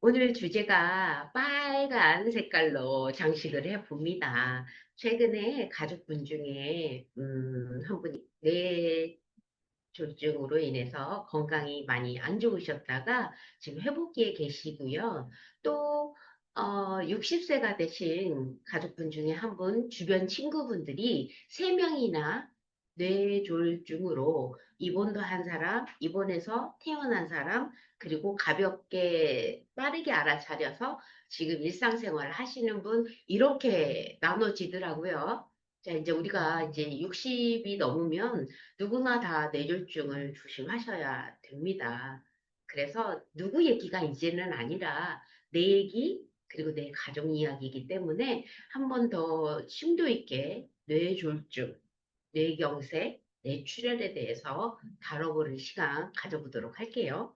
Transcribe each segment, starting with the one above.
오늘 주제가 빨간 색깔로 장식을 해봅니다. 최근에 가족분 중에 한 분이 뇌졸중으로 인해서 건강이 많이 안 좋으셨다가 지금 회복기에 계시고요. 또 60세가 되신 가족분 중에 한 분, 주변 친구분들이 3명이나 뇌졸중으로 입원도 한 사람, 입원해서 퇴원한 사람, 그리고 가볍게 빠르게 알아차려서 지금 일상생활을 하시는 분, 이렇게 나눠지더라고요. 자, 이제 우리가 이제 60이 넘으면 누구나 다 뇌졸중을 조심하셔야 됩니다. 그래서 누구 얘기가 이제는 아니라 내 얘기, 그리고 내 가족 이야기이기 때문에 한 번 더 심도 있게 뇌졸중, 뇌경색, 뇌출혈에 대해서 다뤄보는 시간 가져보도록 할게요.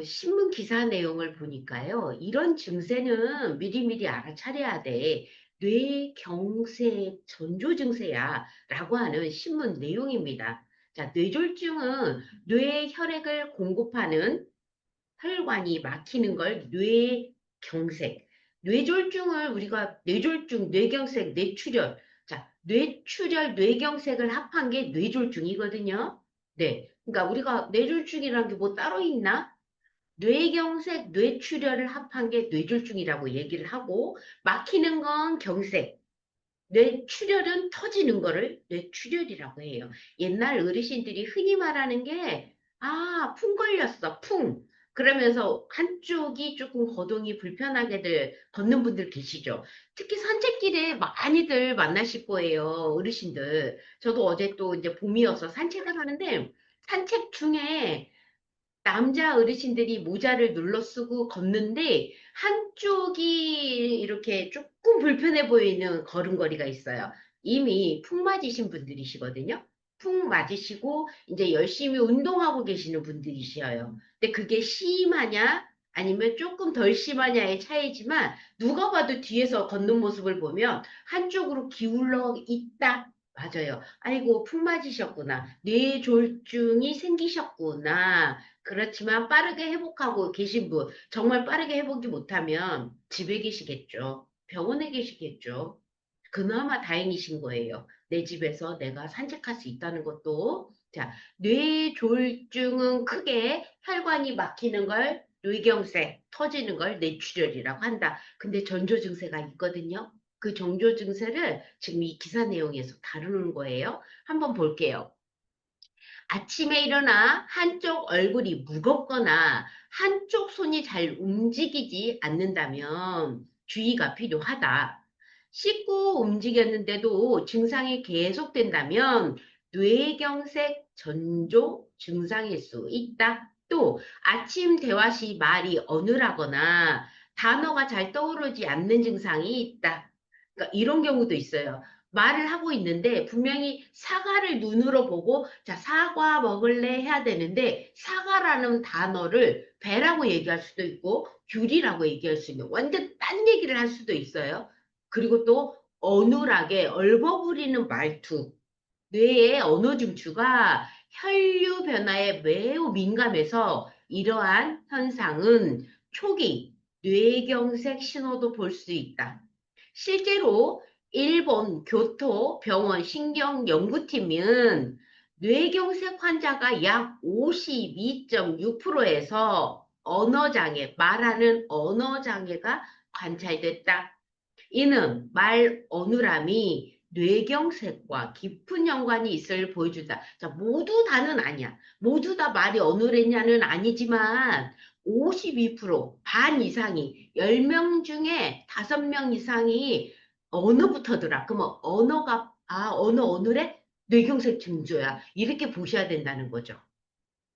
신문 기사 내용을 보니까요, 이런 증세는 미리미리 알아차려야 돼. 뇌경색 전조 증세야. 라고 하는 신문 내용입니다. 자, 뇌졸중은 뇌 혈액을 공급하는 혈관이 막히는 걸 뇌경색. 뇌졸중을 우리가 뇌졸중, 뇌경색, 뇌출혈. 자, 뇌출혈, 뇌경색을 합한 게 뇌졸중이거든요. 네. 그러니까 우리가 뇌졸중이라는 게 뭐 따로 있나? 뇌경색, 뇌출혈을 합한 게 뇌졸중이라고 얘기를 하고, 막히는 건 경색, 뇌출혈은 터지는 거를 뇌출혈이라고 해요. 옛날 어르신들이 흔히 말하는 게, 풍 걸렸어, 풍. 그러면서 한쪽이 조금 거동이 불편하게들 걷는 분들 계시죠. 특히 산책길에 많이들 만나실 거예요, 어르신들. 저도 어제 또 이제 봄이어서 산책을 하는데, 산책 중에 남자 어르신들이 모자를 눌러 쓰고 걷는데 한쪽이 이렇게 조금 불편해 보이는 걸음걸이가 있어요. 이미 푹 맞으신 분들이시거든요. 푹 맞으시고 이제 열심히 운동하고 계시는 분들이셔요. 근데 그게 심하냐 아니면 조금 덜 심하냐의 차이지만 누가 봐도 뒤에서 걷는 모습을 보면 한쪽으로 기울어 있다. 맞아요. 아이고, 푹 맞으셨구나. 뇌졸중이 생기셨구나. 그렇지만 빠르게 회복하고 계신 분, 정말 빠르게 회복이 못하면 집에 계시겠죠. 병원에 계시겠죠. 그나마 다행이신 거예요. 내 집에서 내가 산책할 수 있다는 것도. 자, 뇌졸중은 크게 혈관이 막히는 걸 뇌경색, 터지는 걸 뇌출혈이라고 한다. 근데 전조 증세가 있거든요. 그 전조 증세를 지금 이 기사 내용에서 다루는 거예요. 한번 볼게요. 아침에 일어나 한쪽 얼굴이 무겁거나 한쪽 손이 잘 움직이지 않는다면 주의가 필요하다. 씻고 움직였는데도 증상이 계속된다면 뇌경색 전조 증상일 수 있다. 또 아침 대화 시 말이 어눌하거나 단어가 잘 떠오르지 않는 증상이 있다. 그러니까 이런 경우도 있어요. 말을 하고 있는데 분명히 사과를 눈으로 보고 자, 사과 먹을래 해야 되는데 사과라는 단어를 배라고 얘기할 수도 있고 귤이라고 얘기할 수 있는 완전 딴 얘기를 할 수도 있어요. 그리고 또 어눌하게 얼버무리는 말투. 뇌의 언어 중추가 혈류 변화에 매우 민감해서 이러한 현상은 초기 뇌경색 신호도 볼 수 있다. 실제로 일본 교토 병원 신경연구팀은 뇌경색 환자가 약 52.6%에서 언어장애, 말하는 언어장애가 관찰됐다. 이는 말 어눌함이 뇌경색과 깊은 연관이 있을 보여준다. 자, 모두 다는 아니야. 모두 다 말이 어눌했냐는 아니지만 52%, 반 이상이, 10명 중에 5명 이상이 언어부터더라. 그러면 언어가, 언어 어눌해? 뇌경색 징조야. 이렇게 보셔야 된다는 거죠.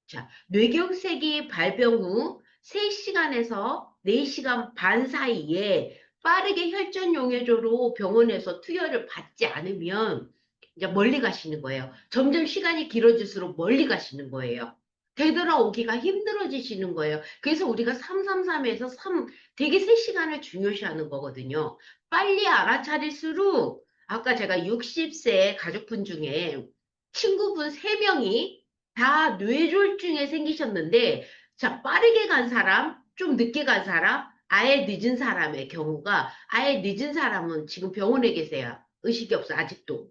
자, 뇌경색이 발병 후 3시간에서 4시간 반 사이에 빠르게 혈전 용해조로 병원에서 투여를 받지 않으면 이제 멀리 가시는 거예요. 점점 시간이 길어질수록 멀리 가시는 거예요. 되돌아오기가 힘들어지시는 거예요. 그래서 우리가 333에서 3, 되게 3시간을 중요시하는 거거든요. 빨리 알아차릴수록 아까 제가 60세 가족분 중에 친구분 3명이 다 뇌졸중에 생기셨는데, 자, 빠르게 간 사람, 좀 늦게 간 사람, 아예 늦은 사람의 경우가, 아예 늦은 사람은 지금 병원에 계세요. 의식이 없어, 아직도.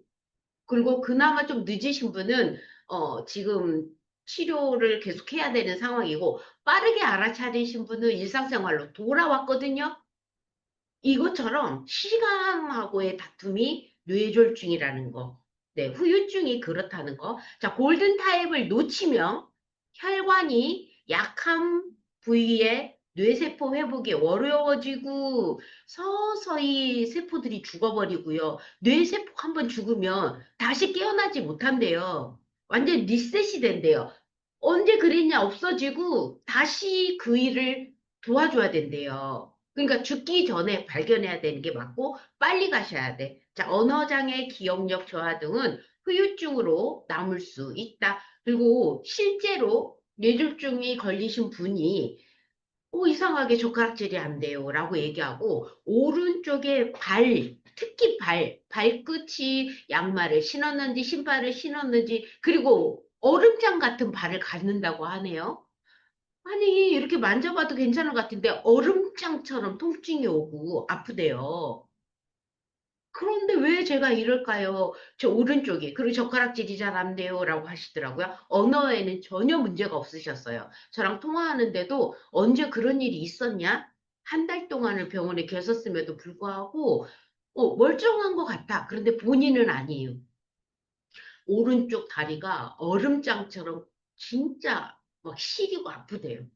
그리고 그나마 좀 늦으신 분은, 지금 치료를 계속 해야 되는 상황이고, 빠르게 알아차리신 분은 일상생활로 돌아왔거든요. 이것처럼 시간하고의 다툼이 뇌졸중이라는 거. 네, 후유증이 그렇다는 거. 자, 골든타임을 놓치면 혈관이 약한 부위에 뇌세포 회복이 어려워지고 서서히 세포들이 죽어버리고요. 뇌세포 한번 죽으면 다시 깨어나지 못한대요. 완전 리셋이 된대요. 언제 그랬냐 없어지고 다시 그 일을 도와줘야 된대요. 그러니까 죽기 전에 발견해야 되는 게 맞고 빨리 가셔야 돼. 자, 언어장애, 기억력 저하 등은 후유증으로 남을 수 있다. 그리고 실제로 뇌졸중이 걸리신 분이 이상하게 젓가락질이 안 돼요. 라고 얘기하고, 오른쪽에 특히 발끝이 양말을 신었는지, 신발을 신었는지, 그리고 얼음장 같은 발을 갖는다고 하네요. 아니, 이렇게 만져봐도 괜찮은 것 같은데, 얼음장처럼 통증이 오고 아프대요. 그런데 왜 제가 이럴까요? 저 오른쪽이, 그리고 젓가락질이 잘 안 돼요. 라고 하시더라고요. 언어에는 전혀 문제가 없으셨어요. 저랑 통화하는데도 언제 그런 일이 있었냐? 한 달 동안을 병원에 계셨음에도 불구하고, 멀쩡한 것 같아. 그런데 본인은 아니에요. 오른쪽 다리가 얼음장처럼 진짜 막 시리고 아프대요.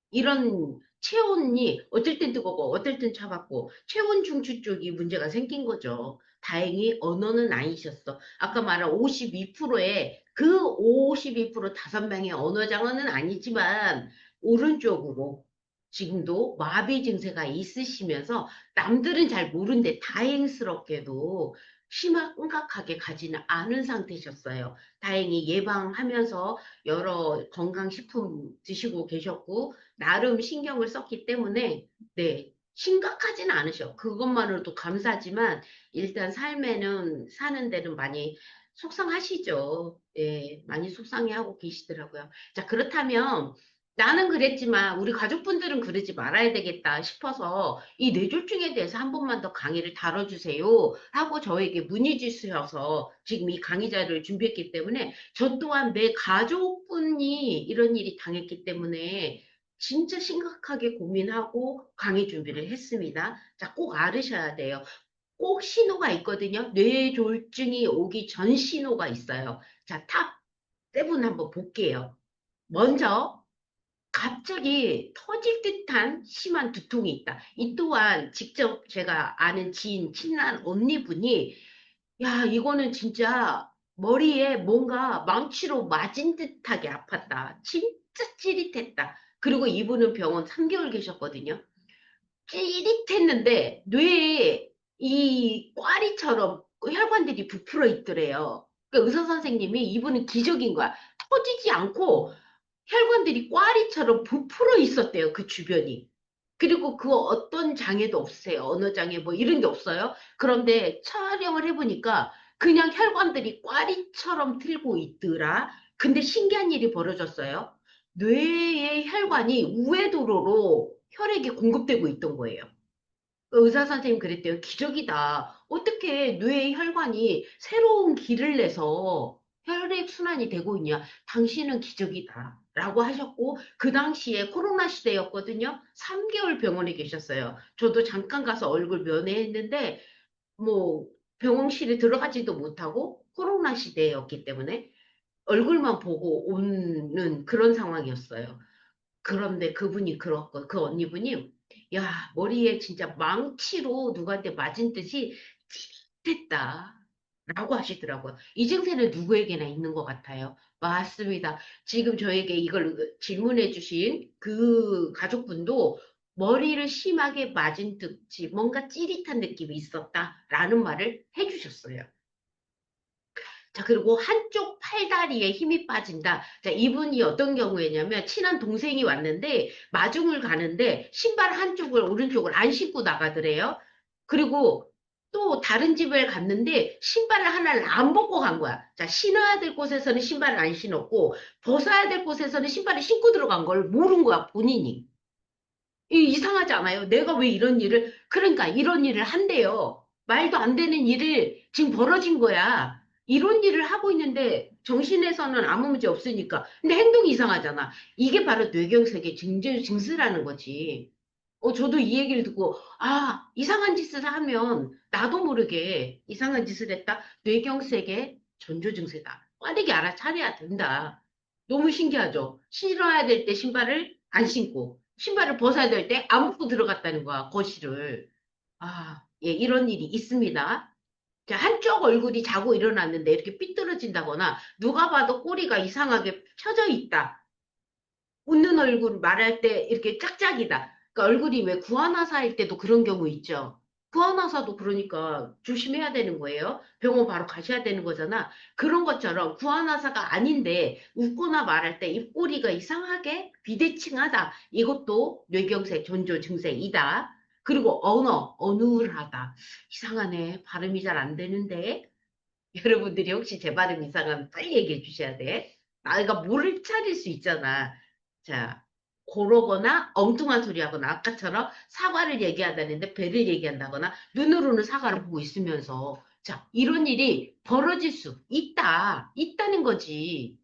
이런 체온이 어떨 땐 뜨겁고 어떨 땐 차갑고 체온 중추 쪽이 문제가 생긴 거죠. 다행히 언어는 아니셨어. 아까 말한 52%에 그 52% 다섯 명의 언어 장애는 아니지만 오른쪽으로 지금도 마비 증세가 있으시면서 남들은 잘 모르는데 다행스럽게도 심각하게 가지는 않은 상태셨어요. 다행히 예방하면서 여러 건강식품 드시고 계셨고 나름 신경을 썼기 때문에, 네, 심각하진 않으셔. 그것만으로도 감사하지만, 일단 삶에는, 사는 데는 많이 속상하시죠. 예, 많이 속상해하고 계시더라고요. 자, 그렇다면, 나는 그랬지만, 우리 가족분들은 그러지 말아야 되겠다 싶어서, 이 뇌졸중에 대해서 한 번만 더 강의를 다뤄주세요. 하고 저에게 문의 주셔서, 지금 이 강의자를 준비했기 때문에, 저 또한 내 가족분이 이런 일이 당했기 때문에, 진짜 심각하게 고민하고 강의 준비를 했습니다. 자, 꼭 알으셔야 돼요. 꼭 신호가 있거든요. 뇌졸중이 오기 전 신호가 있어요. 자, 탑 세븐 한번 볼게요. 먼저, 갑자기 터질 듯한 심한 두통이 있다. 이 또한 직접 제가 아는 지인, 친한 언니분이 야, 이거는 진짜 머리에 뭔가 망치로 맞은 듯하게 아팠다. 진짜 찌릿했다. 그리고 이분은 병원 3개월 계셨거든요. 찌릿했는데 뇌에 이 꽈리처럼 혈관들이 부풀어 있더래요. 그 의사 선생님이 이분은 기적인 거야. 터지지 않고 혈관들이 꽈리처럼 부풀어 있었대요. 그 주변이. 그리고 그 어떤 장애도 없으세요. 언어 장애 뭐 이런 게 없어요. 그런데 촬영을 해보니까 그냥 혈관들이 꽈리처럼 틀고 있더라. 근데 신기한 일이 벌어졌어요. 뇌의 혈관이 우회도로로 혈액이 공급되고 있던 거예요. 그 의사 선생님 그랬대요. 기적이다. 어떻게 뇌의 혈관이 새로운 길을 내서 혈액 순환이 되고 있냐? 당신은 기적이다. 라고 하셨고, 그 당시에 코로나 시대였거든요. 3개월 병원에 계셨어요. 저도 잠깐 가서 얼굴 면회했는데, 뭐, 병원실에 들어가지도 못하고, 코로나 시대였기 때문에 얼굴만 보고 오는 그런 상황이었어요. 그런데 그분이 그렇고, 그 언니분이, 야, 머리에 진짜 망치로 누구한테 맞은 듯이 찌릿했다. 라고 하시더라고요. 이 증세는 누구에게나 있는 것 같아요. 맞습니다. 지금 저에게 이걸 질문해 주신 그 가족분도 머리를 심하게 맞은 듯이 뭔가 찌릿한 느낌이 있었다라는 말을 해주셨어요. 자, 그리고 한쪽 팔다리에 힘이 빠진다. 자, 이분이 어떤 경우에냐면, 친한 동생이 왔는데, 마중을 가는데, 신발 한쪽을, 오른쪽을 안 신고 나가더래요. 그리고 또 다른 집을 갔는데, 신발을 하나를 안 벗고 간 거야. 자, 신어야 될 곳에서는 신발을 안 신었고, 벗어야 될 곳에서는 신발을 신고 들어간 걸 모른 거야, 본인이. 이상하지 않아요? 내가 왜 이런 일을, 그러니까 이런 일을 한대요. 말도 안 되는 일을 지금 벌어진 거야. 이런 일을 하고 있는데 정신에서는 아무 문제 없으니까. 근데 행동이 이상하잖아. 이게 바로 뇌경색의 증세라는 거지. 저도 이 얘기를 듣고, 아, 이상한 짓을 하면 나도 모르게 이상한 짓을 했다. 뇌경색의 전조 증세다. 빠르게 알아차려야 된다. 너무 신기하죠? 신어야 될 때 신발을 안 신고, 신발을 벗어야 될 때 안 벗고 들어갔다는 거야, 거실을. 아, 예, 이런 일이 있습니다. 자, 한쪽 얼굴이 자고 일어났는데 이렇게 삐뚤어진다거나, 누가 봐도 꼬리가 이상하게 펴져 있다. 웃는 얼굴 말할 때 이렇게 짝짝이다. 그러니까 얼굴이 왜 구안화사일 때도 그런 경우 있죠. 구안화사도 그러니까 조심해야 되는 거예요. 병원 바로 가셔야 되는 거잖아. 그런 것처럼 구안화사가 아닌데 웃거나 말할 때 입꼬리가 이상하게 비대칭하다. 이것도 뇌경색 전조 증세이다. 그리고 어눌하다. 이상하네. 발음이 잘 안 되는데. 여러분들이 혹시 제 발음 이상하면 빨리 얘기해 주셔야 돼. 나이가 모를 차릴 수 있잖아. 자, 고르거나 엉뚱한 소리 하거나 아까처럼 사과를 얘기하다는데 배를 얘기한다거나 눈으로는 사과를 보고 있으면서 자, 이런 일이 벌어질 수 있다는 거지.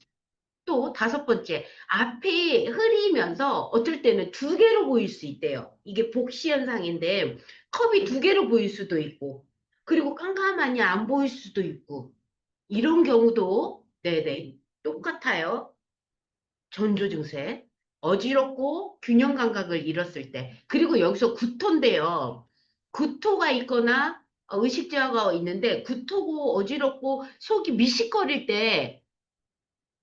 또 다섯 번째, 앞이 흐리면서 어떨 때는 두 개로 보일 수 있대요. 이게 복시 현상인데 컵이 두 개로 보일 수도 있고 그리고 깜깜하니 안 보일 수도 있고 이런 경우도 네네 똑같아요. 전조 증세. 어지럽고 균형 감각을 잃었을 때. 그리고 여기서 구토인데요. 구토가 있거나 의식저하가 있는데 구토고 어지럽고 속이 미식거릴 때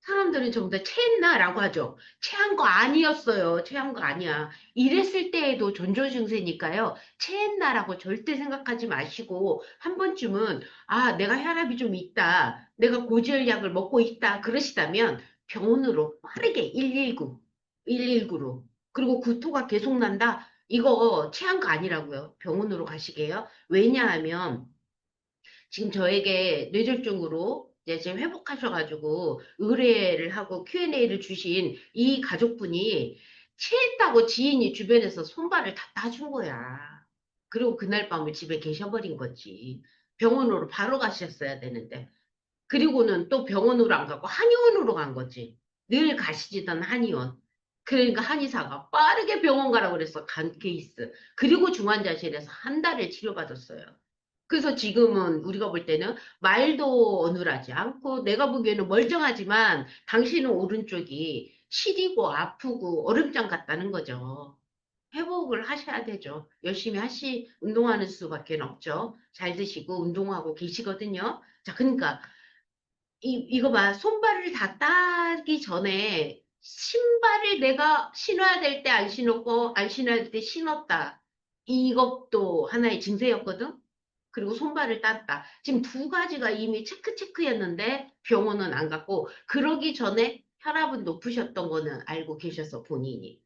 사람들은 전부 다 체했나라고 하죠. 체한 거 아니었어요. 체한 거 아니야. 이랬을 때에도 전조 증세니까요. 체했나라고 절대 생각하지 마시고 한 번쯤은 아, 내가 혈압이 좀 있다. 내가 고지혈약을 먹고 있다. 그러시다면 병원으로 빠르게 119, 119로. 그리고 구토가 계속 난다. 이거 체한 거 아니라고요. 병원으로 가시게요. 왜냐하면 지금 저에게 뇌졸중으로 이제 지금 회복하셔가지고 의뢰를 하고 Q&A를 주신 이 가족분이 체했다고 지인이 주변에서 손발을 다 따준 거야. 그리고 그날 밤을 집에 계셔버린 거지. 병원으로 바로 가셨어야 되는데. 그리고는 또 병원으로 안 가고 한의원으로 간 거지. 늘 가시던 한의원. 그러니까 한의사가 빠르게 병원 가라고 그래서 간 케이스. 그리고 중환자실에서 한 달을 치료받았어요. 그래서 지금은 우리가 볼 때는 말도 어눌하지 않고 내가 보기에는 멀쩡하지만 당신은 오른쪽이 시리고 아프고 얼음장 같다는 거죠. 회복을 하셔야 되죠. 열심히 운동하는 수밖에 없죠. 잘 드시고 운동하고 계시거든요. 자, 그러니까 이거 봐. 손발을 다 따기 전에 신발을 내가 신어야 될 때 안 신었고 안 신어야 될 때 신었다. 이것도 하나의 증세였거든. 그리고 손발을 땄다. 지금 두 가지가 이미 체크였는데 병원은 안 갔고 그러기 전에 혈압은 높으셨던 거는 알고 계셔서 본인이.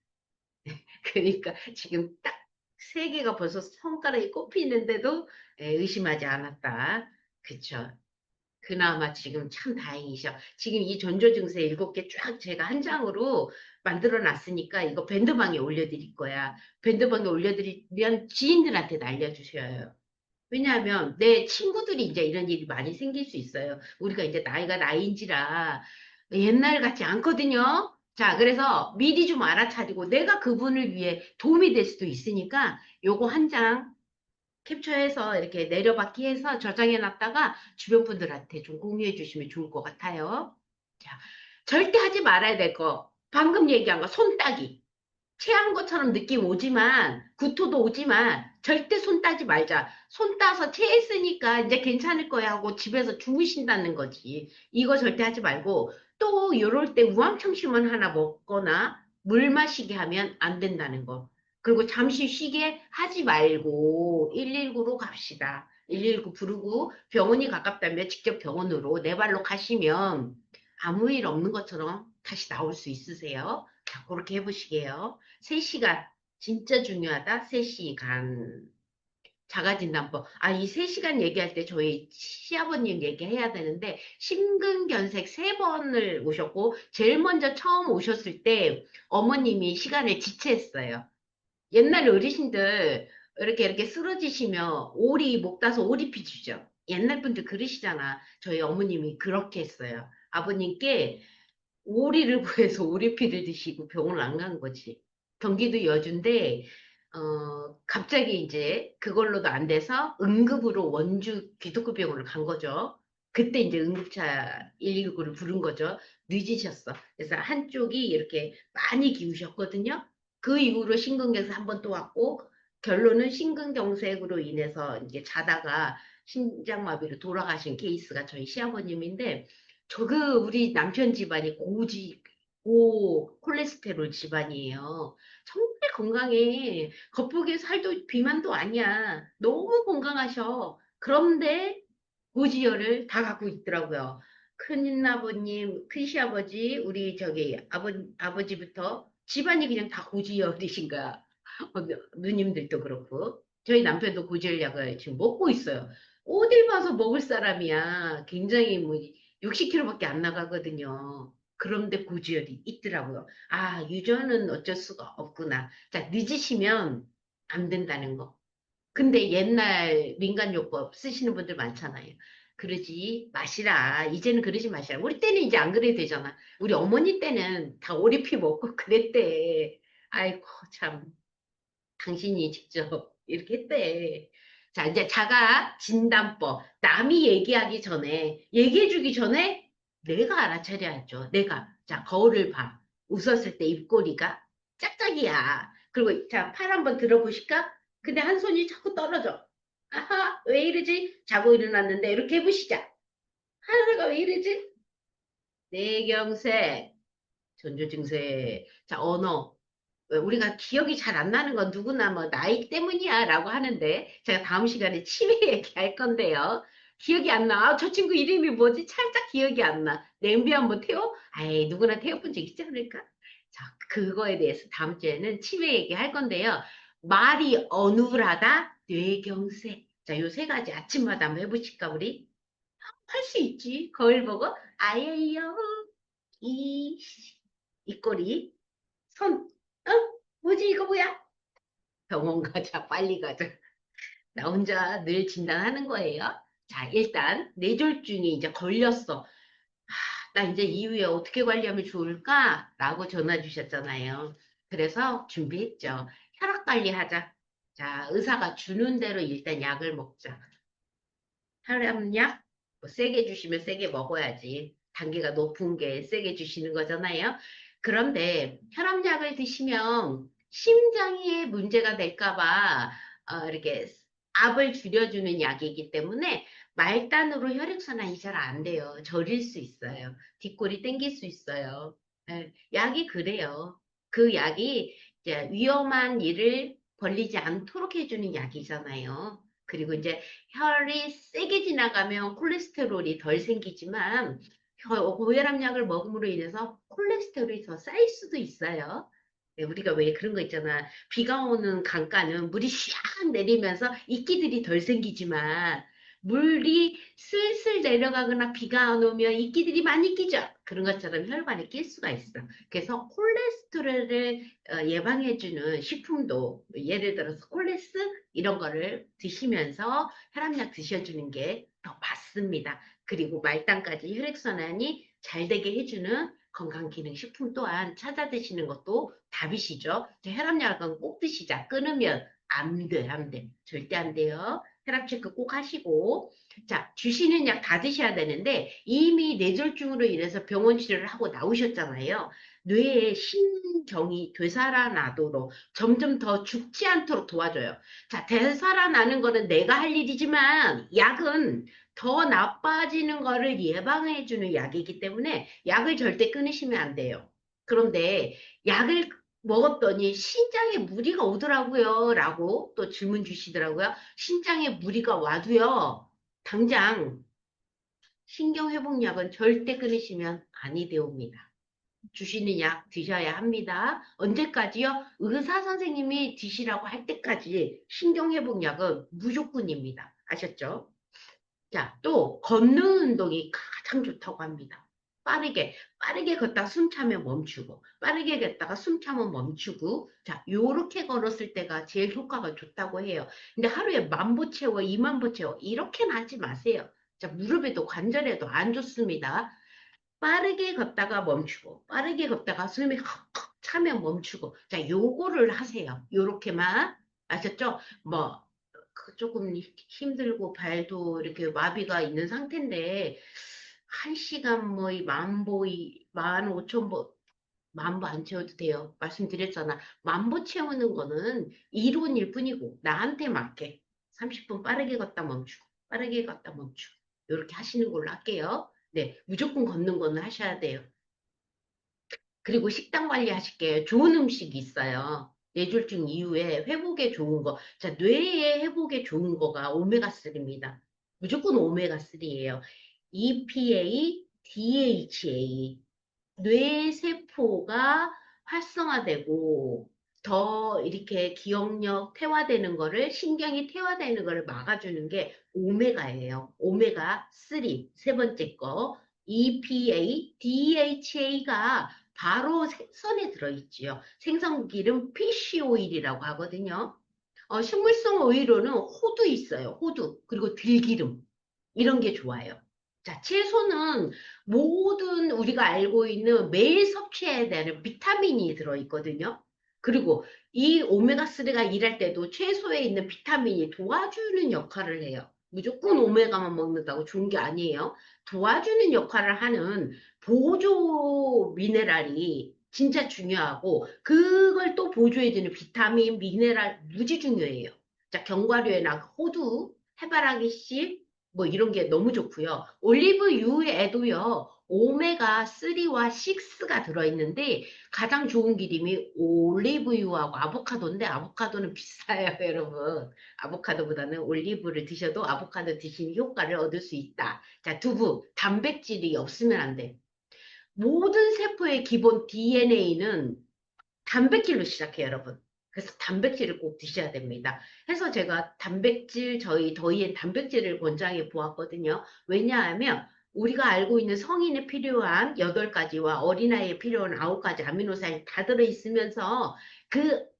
그러니까 지금 딱 세 개가 벌써 손가락에 꼽히는데도 의심하지 않았다. 그쵸. 그나마 지금 참 다행이셔. 지금 이 전조 증세 7개 쫙 제가 한 장으로 만들어 놨으니까 이거 밴드방에 올려드릴 거야. 밴드방에 올려드리면 지인들한테 알려주셔요. 왜냐하면 내 친구들이 이제 이런 일이 많이 생길 수 있어요. 우리가 이제 나이가 나이인지라 옛날 같지 않거든요. 자, 그래서 미리 좀 알아차리고 내가 그분을 위해 도움이 될 수도 있으니까 요거 한 장 캡처해서 이렇게 내려받기 해서 저장해 놨다가 주변 분들한테 좀 공유해 주시면 좋을 것 같아요. 자, 절대 하지 말아야 될 거. 방금 얘기한 거, 손 따기. 체한 것처럼 느낌 오지만, 구토도 오지만, 절대 손 따지 말자. 손 따서 체했으니까 이제 괜찮을 거야 하고 집에서 주무신다는 거지. 이거 절대 하지 말고, 또 이럴 때 우황청심원 하나 먹거나, 물 마시게 하면 안 된다는 거. 그리고 잠시 쉬게 하지 말고, 119로 갑시다. 119 부르고, 병원이 가깝다면 직접 병원으로 내 발로 가시면, 아무 일 없는 것처럼 다시 나올 수 있으세요. 자, 그렇게 해보시게요. 3시간. 진짜 중요하다. 3시간. 자가진단법. 아, 이 3시간 얘기할 때 저희 시아버님 얘기해야 되는데, 심근경색 3번을 오셨고, 제일 먼저 처음 오셨을 때 어머님이 시간을 지체했어요. 옛날 어르신들 이렇게 쓰러지시면 오리 목 따서 오리피 주죠. 옛날 분들 그러시잖아. 저희 어머님이 그렇게 했어요. 아버님께 오리를 구해서 오리피를 드시고 병원을 안 간 거지. 경기도 여주인데, 갑자기 이제 그걸로도 안 돼서 응급으로 원주 기독교 병원을 간 거죠. 그때 이제 응급차 119를 부른 거죠. 늦으셨어. 그래서 한쪽이 이렇게 많이 기우셨거든요. 그 이후로 심근경색 한 번 또 왔고, 결론은 심근경색으로 인해서 이제 자다가 심장마비로 돌아가신 케이스가 저희 시아버님인데, 우리 남편 집안이 고 콜레스테롤 집안이에요. 정말 건강해. 겉보기에 살도 비만도 아니야. 너무 건강하셔. 그런데 고지혈을 다 갖고 있더라고요. 큰아버님, 큰시아버지, 우리 아버지부터 집안이 그냥 다 고지혈이신 거야. 누님들도 그렇고. 저희 남편도 고지혈약을 지금 먹고 있어요. 어딜 봐서 먹을 사람이야. 굉장히 뭐 60kg밖에 안 나가거든요. 그런데 고지혈이 있더라고요. 아, 유전은 어쩔 수가 없구나. 자, 늦으시면 안 된다는 거. 근데 옛날 민간요법 쓰시는 분들 많잖아요. 그러지 마시라. 이제는 그러지 마시라. 우리 때는 이제 안 그래도 되잖아. 우리 어머니 때는 다 오리피 먹고 그랬대. 아이고, 참. 당신이 직접 이렇게 했대. 자, 이제 자가 진단법. 남이 얘기하기 전에, 얘기해주기 전에 내가 알아차려야죠. 내가. 자, 거울을 봐. 웃었을 때 입꼬리가 짝짝이야. 그리고 자, 팔 한번 들어보실까? 근데 한 손이 자꾸 떨어져. 아하, 왜 이러지? 자고 일어났는데 이렇게 해보시자. 하나가 왜 이러지? 뇌경색, 전조증세. 자, 언어. 왜 우리가 기억이 잘 안 나는 건 누구나 뭐 나이 때문이야 라고 하는데 제가 다음 시간에 치매 얘기할 건데요. 기억이 안 나. 아, 저 친구 이름이 뭐지? 살짝 기억이 안 나. 냄비 한번 태워? 아이, 누구나 태워본 적 있지 않을까? 자, 그거에 대해서 다음 주에는 치매 얘기할 건데요. 말이 어눌하다, 뇌경색. 자, 요 세 가지 아침마다 한번 해보실까, 우리? 할 수 있지. 거울 보고, 아예요, 이, 이 꼬리. 손, 어? 뭐지, 이거 뭐야? 병원 가자, 빨리 가자. 나 혼자 늘 진단하는 거예요. 자, 일단, 뇌졸중이 이제 걸렸어. 나 이제 이후에 어떻게 관리하면 좋을까? 라고 전화 주셨잖아요. 그래서 준비했죠. 혈압 관리하자. 자, 의사가 주는 대로 일단 약을 먹자. 혈압약? 뭐 세게 주시면 세게 먹어야지. 단계가 높은 게 세게 주시는 거잖아요. 그런데 혈압약을 드시면 심장에 문제가 될까봐 이렇게 압을 줄여주는 약이기 때문에 말단으로 혈액순환이 잘 안 돼요. 저릴 수 있어요. 뒷골이 땡길 수 있어요. 예, 약이 그래요. 그 약이 이제 위험한 일을 벌리지 않도록 해주는 약이잖아요. 그리고 이제 혈이 세게 지나가면 콜레스테롤이 덜 생기지만 고혈압약을 먹음으로 인해서 콜레스테롤이 더 쌓일 수도 있어요. 네, 우리가 왜 그런 거 있잖아. 비가 오는 강가는 물이 샥 내리면서 이끼들이 덜 생기지만 물이 슬슬 내려가거나 비가 안 오면 이끼들이 많이 끼죠. 그런 것처럼 혈관에 낄 수가 있어. 그래서 콜레스테롤을 예방해주는 식품도 예를 들어서 콜레스 이런 거를 드시면서 혈압약 드셔주는 게 더 맞습니다. 그리고 말단까지 혈액순환이 잘 되게 해주는 건강기능식품 또한 찾아 드시는 것도 답이시죠. 혈압약은 꼭 드시자. 끊으면 안 돼, 안 돼. 절대 안 돼요. 혈압 체크 꼭 하시고. 자, 주시는 약 다 드셔야 되는데 이미 뇌졸중으로 인해서 병원 치료를 하고 나오셨잖아요. 뇌의 신경이 되살아나도록 점점 더 죽지 않도록 도와줘요. 자, 되살아나는 거는 내가 할 일이지만 약은 더 나빠지는 거를 예방해주는 약이기 때문에 약을 절대 끊으시면 안 돼요. 그런데 약을 먹었더니 신장에 무리가 오더라고요. 라고 또 질문 주시더라고요. 신장에 무리가 와도요. 당장 신경회복약은 절대 끊으시면 아니 되옵니다. 주시는 약 드셔야 합니다. 언제까지요? 의사 선생님이 드시라고 할 때까지 신경회복약은 무조건입니다. 아셨죠? 자, 또 걷는 운동이 가장 좋다고 합니다. 빠르게 걷다가 숨 차면 멈추고, 빠르게 걷다가 숨 차면 멈추고, 자, 요렇게 걸었을 때가 제일 효과가 좋다고 해요. 근데 하루에 10,000보 채워, 20,000보 채워, 이렇게는 하지 마세요. 자, 무릎에도 관절에도 안 좋습니다. 빠르게 걷다가 멈추고, 빠르게 걷다가 숨이 헉헉 차면 멈추고, 자, 요거를 하세요. 요렇게만. 아셨죠? 뭐, 조금 힘들고 발도 이렇게 마비가 있는 상태인데, 1시간 뭐, 이 만보, 15,000보, 만보 안 채워도 돼요. 말씀드렸잖아. 만보 채우는 거는 이론일 뿐이고, 나한테 맞게. 30분 빠르게 걷다 멈추고, 빠르게 걷다 멈추고, 이렇게 하시는 걸로 할게요. 네, 무조건 걷는 거는 하셔야 돼요. 그리고 식단 관리 하실게요. 좋은 음식이 있어요. 뇌졸중 이후에 회복에 좋은 거. 자, 뇌의 회복에 좋은 거가 오메가3입니다. 무조건 오메가3예요. EPA, DHA. 뇌세포가 활성화되고 더 이렇게 기억력 퇴화되는 거를, 신경이 퇴화되는 거를 막아주는 게 오메가예요. 오메가3. 세 번째 거. EPA, DHA가 바로 생선에 들어있지요. 생선기름 피쉬 오일이라고 하거든요. 식물성 오일로는 호두 있어요. 호두. 그리고 들기름. 이런 게 좋아요. 자, 채소는 모든 우리가 알고 있는 매일 섭취해야 되는 비타민이 들어있거든요. 그리고 이 오메가3가 일할 때도 채소에 있는 비타민이 도와주는 역할을 해요. 무조건 오메가만 먹는다고 좋은 게 아니에요. 도와주는 역할을 하는 보조 미네랄이 진짜 중요하고, 그걸 또 보조해주는 비타민, 미네랄 무지 중요해요. 자, 견과류에나 호두, 해바라기 씨, 뭐 이런 게 너무 좋고요. 올리브유에도요, 오메가3와 6가 들어있는데, 가장 좋은 기름이 올리브유하고 아보카도인데, 아보카도는 비싸요, 여러분. 아보카도보다는 올리브를 드셔도 아보카도 드시는 효과를 얻을 수 있다. 자, 두부, 단백질이 없으면 안 돼. 모든 세포의 기본 DNA는 단백질로 시작해요, 여러분. 그래서 단백질을 꼭 드셔야 됩니다. 해서 제가 단백질, 저희 더위엔 단백질을 권장해 보았거든요. 왜냐하면 우리가 알고 있는 성인에 필요한 8가지와 어린아이에 필요한 9가지 아미노산이 다 들어있으면서,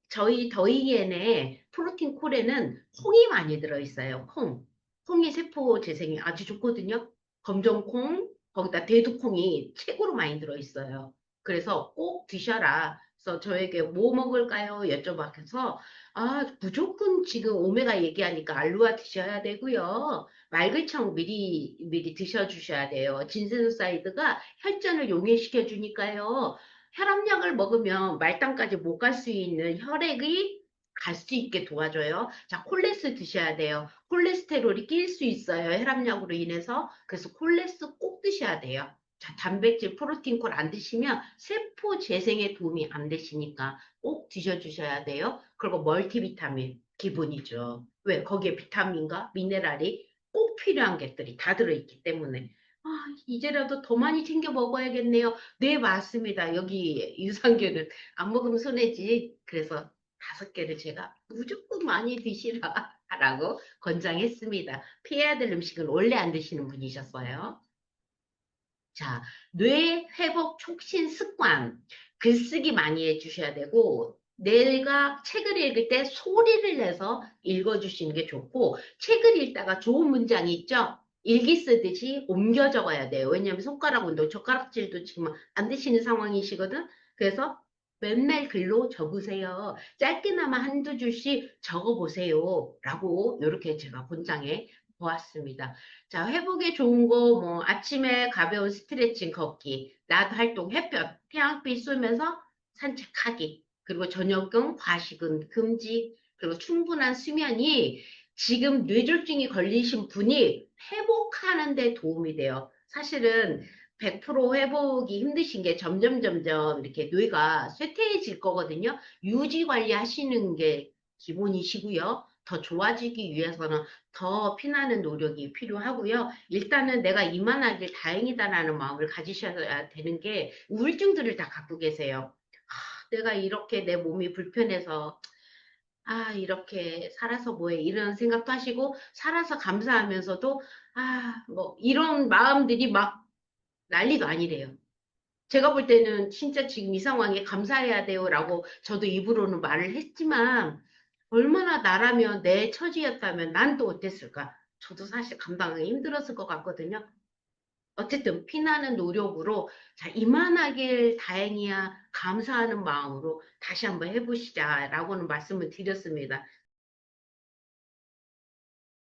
저희 더위엔에 프로틴 콜에는 콩이 많이 들어있어요. 콩. 콩이 세포 재생에 아주 좋거든요. 검정콩, 거기다 대두콩이 최고로 많이 들어있어요. 그래서 꼭 드셔라. 그래서 저에게 뭐 먹을까요? 여쭤봐서, 무조건 지금 오메가 얘기하니까 알루아 드셔야 되고요. 말글청 미리 드셔주셔야 돼요. 진세노사이드가 혈전을 용해시켜 주니까요. 혈압약을 먹으면 말단까지 못 갈 수 있는 혈액이 갈 수 있게 도와줘요. 자, 콜레스 드셔야 돼요. 콜레스테롤이 낄 수 있어요. 혈압약으로 인해서. 그래서 콜레스 꼭 드셔야 돼요. 자, 단백질, 프로틴 콜 안 드시면 세포 재생에 도움이 안 되시니까 꼭 드셔주셔야 돼요. 그리고 멀티비타민, 기본이죠. 왜? 거기에 비타민과 미네랄이 꼭 필요한 것들이 다 들어있기 때문에. 아, 이제라도 더 많이 챙겨 먹어야겠네요. 네, 맞습니다. 여기 유산균은 안 먹으면 손해지. 그래서 5개를 제가 무조건 많이 드시라라고 권장했습니다. 피해야 될 음식은 원래 안 드시는 분이셨어요. 자, 뇌 회복 촉진 습관. 글쓰기 많이 해주셔야 되고, 내가 책을 읽을 때 소리를 내서 읽어주시는 게 좋고, 책을 읽다가 좋은 문장이 있죠? 일기 쓰듯이 옮겨 적어야 돼요. 왜냐하면 손가락 운동, 젓가락질도 지금 안 되시는 상황이시거든? 그래서 맨날 글로 적으세요. 짧게나마 한두 줄씩 적어보세요. 라고, 이렇게 제가 권장해 보았습니다. 자, 회복에 좋은 거, 뭐, 아침에 가벼운 스트레칭 걷기, 낮 활동, 햇볕, 태양빛 쏘면서 산책하기, 그리고 저녁은 과식은 금지, 그리고 충분한 수면이 지금 뇌졸중이 걸리신 분이 회복하는 데 도움이 돼요. 사실은 100% 회복이 힘드신 게 점점 이렇게 뇌가 쇠퇴해질 거거든요. 유지 관리하시는 게 기본이시고요. 더 좋아지기 위해서는 더 피나는 노력이 필요하고요. 일단은 내가 이만하길 다행이다라는 마음을 가지셔야 되는 게, 우울증들을 다 갖고 계세요. 내가 이렇게 내 몸이 불편해서, 이렇게 살아서 뭐해, 이런 생각도 하시고, 살아서 감사하면서도, 뭐, 이런 마음들이 막 난리도 아니래요. 제가 볼 때는 진짜 지금 이 상황에 감사해야 돼요라고 저도 입으로는 말을 했지만 얼마나 나라면 내 처지였다면 난 또 어땠을까? 저도 사실 감당하기 힘들었을 것 같거든요. 어쨌든 피나는 노력으로 자, 이만하길 다행이야 감사하는 마음으로 다시 한번 해보시자라고는 말씀을 드렸습니다.